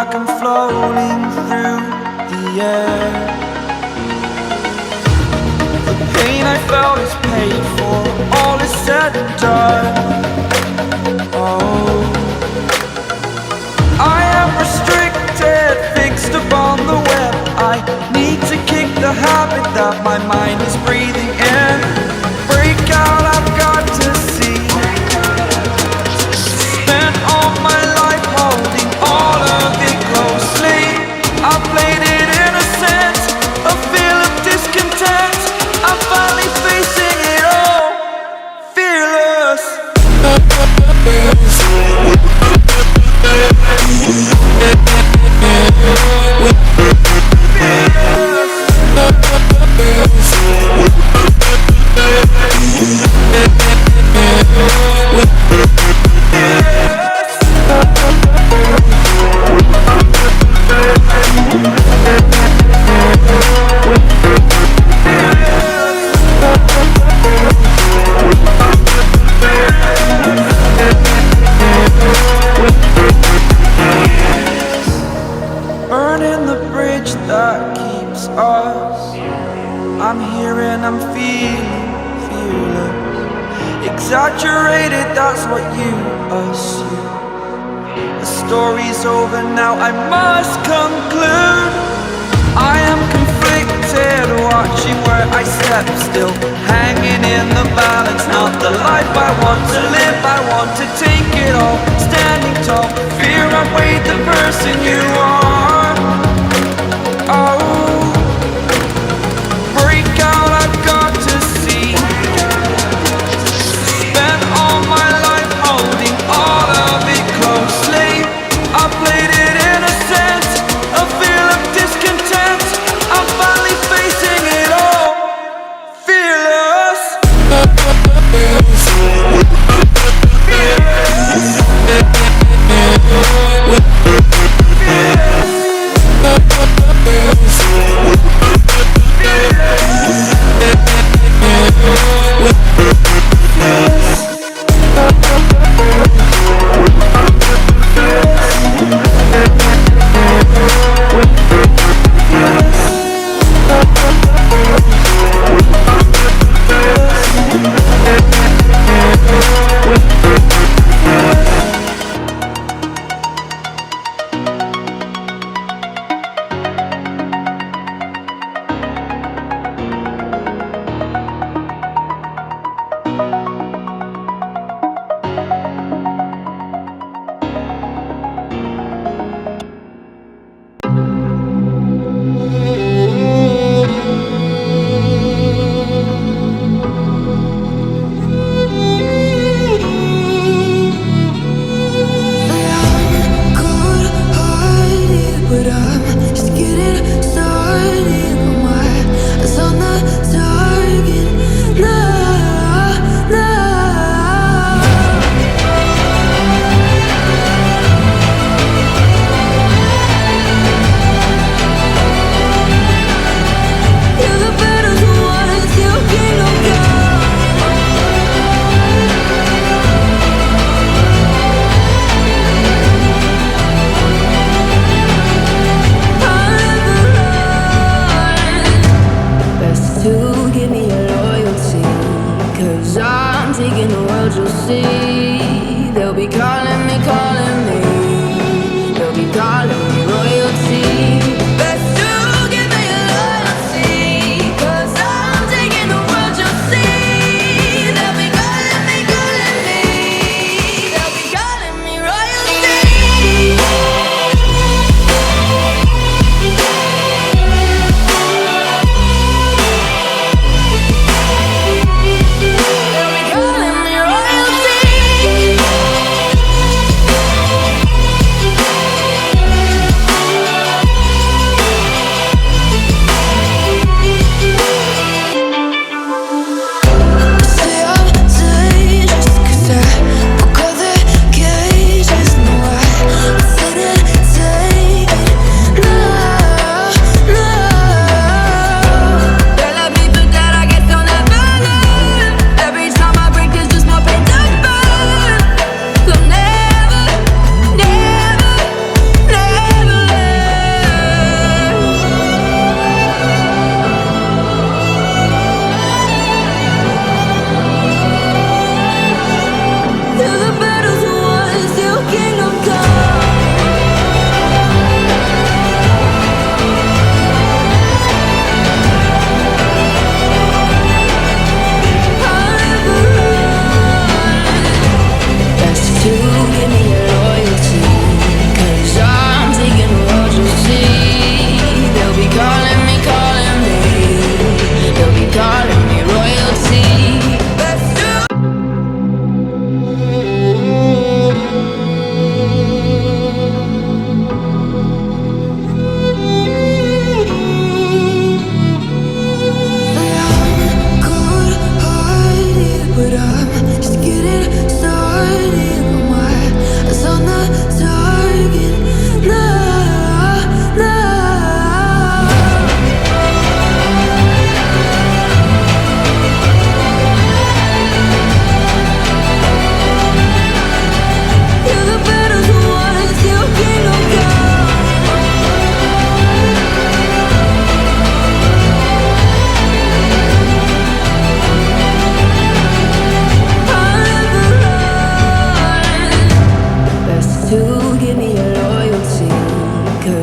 like I'm floating through the air. The pain I felt is paid for, all is said and done. Oh, I am restricted, fixed upon the web. I need to kick the habit that my mind is breathing in. Break out, I've got to see. Spent all my life holding all of it closely. I played it innocent, a feel of discontent. I'm finally facing it all, fearless. Burning the bridge that keeps us. I'm here and I'm feeling fearless. Exaggerated, that's what you assume. The story's over now, I must conclude. I am conflicted, watching where I step still, hanging in the balance. Not the life I want to live, I want to take it all. Standing tall, fear I weighed the person you are. Oh, break out, I've got to see. Spent all my life holding all of it closely. I played it innocent, a feel of discontent. I'm finally facing it all, fearless. Fearless.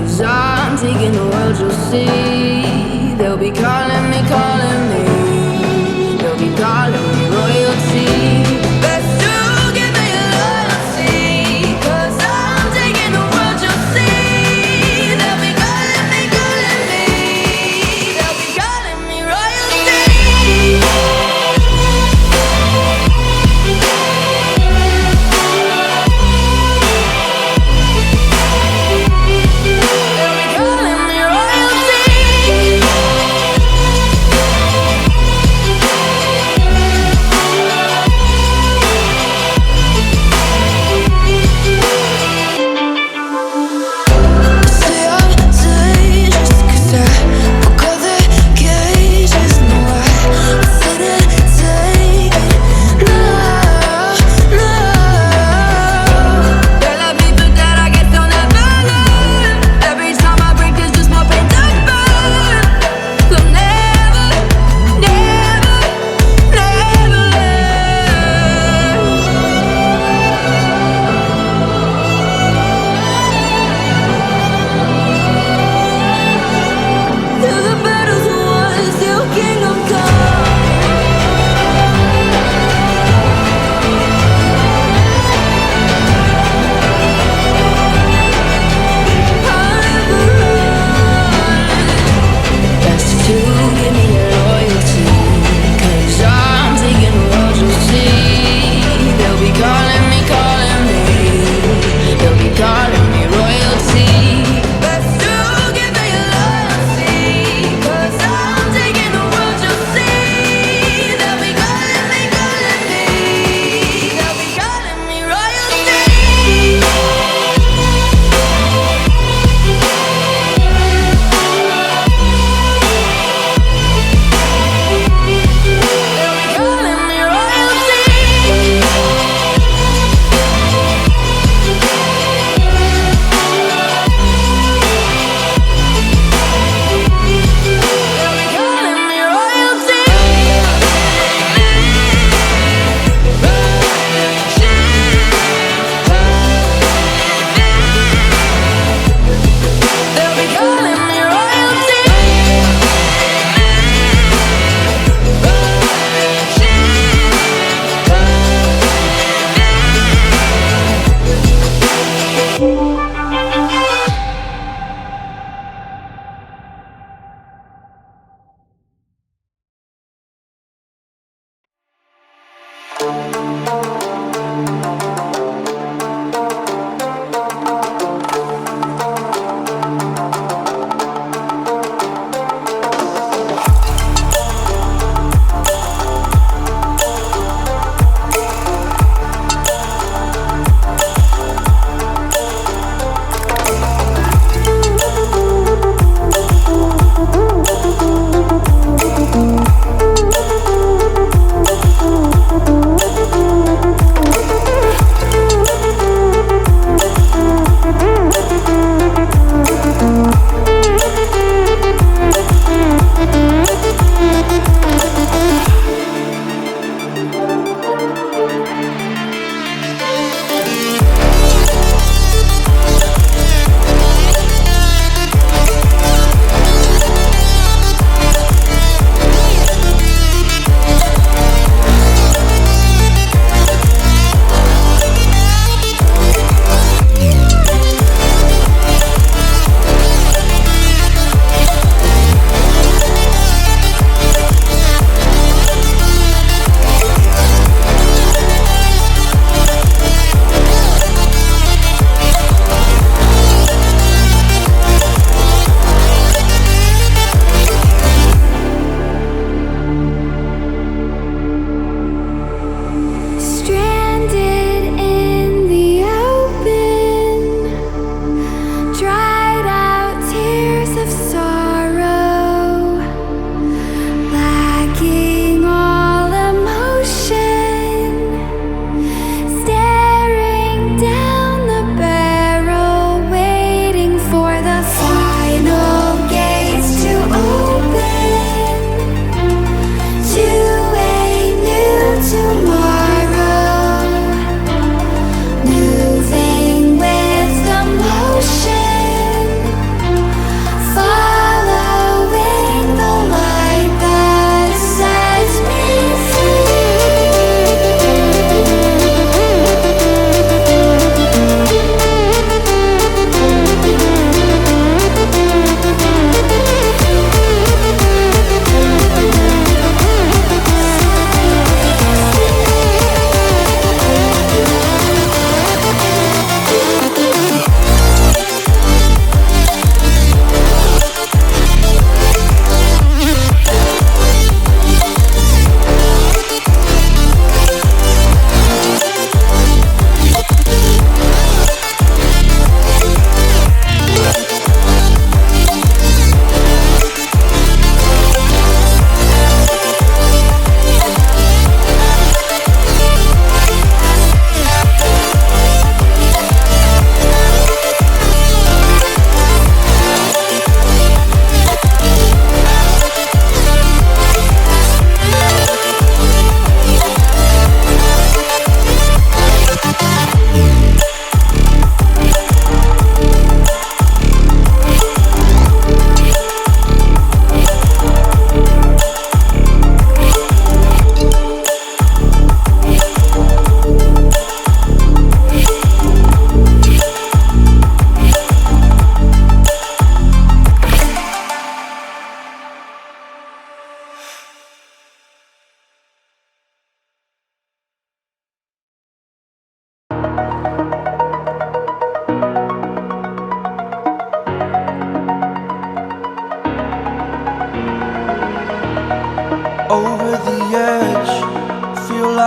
'cause I'm taking the world, you'll see. They'll be calling me, calling me. They'll be calling me royalty. Best to give me loyalty, 'cause I'm taking the world, you'll see. They'll be calling me, calling me. They'll be calling me royalty. They'll be calling me royalty.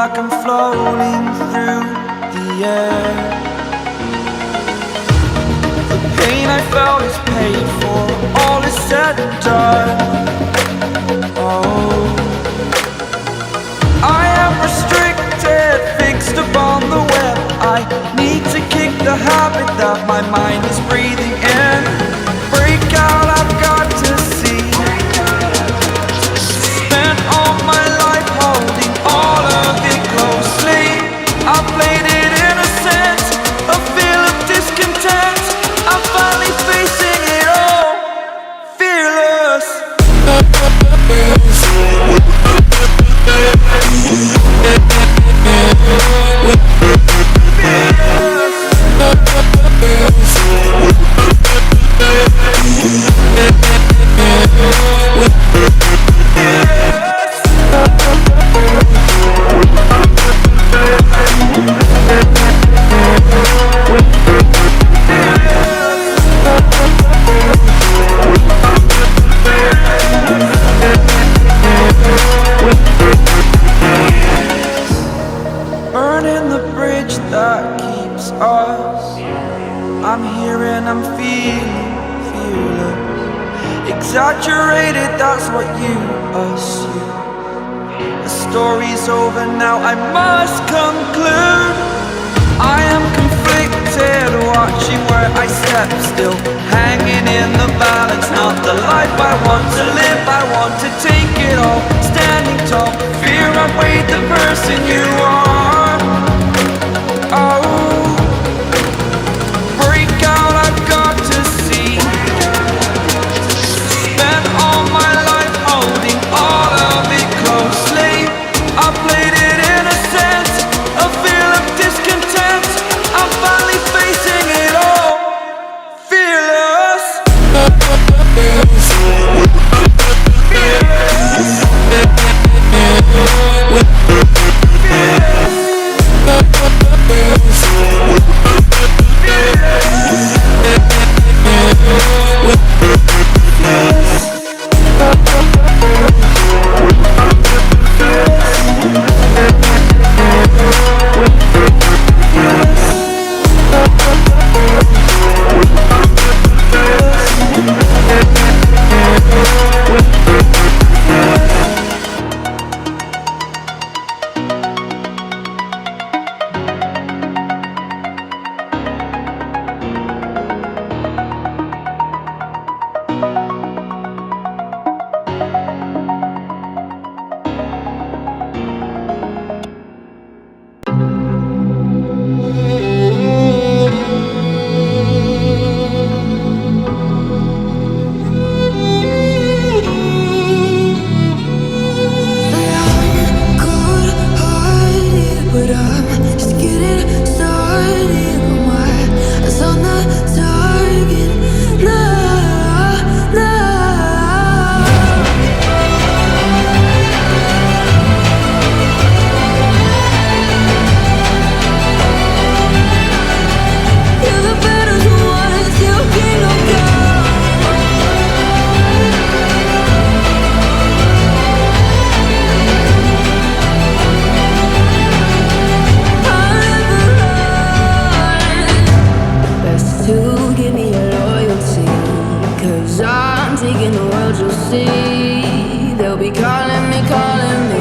like I'm floating through the air. The pain I felt is paid for, all is said and done. Oh, I am restricted, fixed upon the web. I need to kick the habit that my mind is breathing in. Break out, I've got to see. Spent all my life holding all of it closely. I played it innocent, a feel of discontent. I'm finally facing it all, fearless. Burning the bridge that keeps us. I'm here and I'm feeling fearless. Exaggerated, that's what you assume. The story's over now, I must conclude. I am conflicted, watching where I step still, hanging in the balance. Not the life I want to live, I want to take it all. Standing tall, fear I've weighed the person you are. Oh, break out, I've got to see. Spent all my life holding all of it closely. I played it innocent, a feel of discontent. I'm finally facing it all, fearless. Taking the world, you'll see. They'll be calling me, calling me.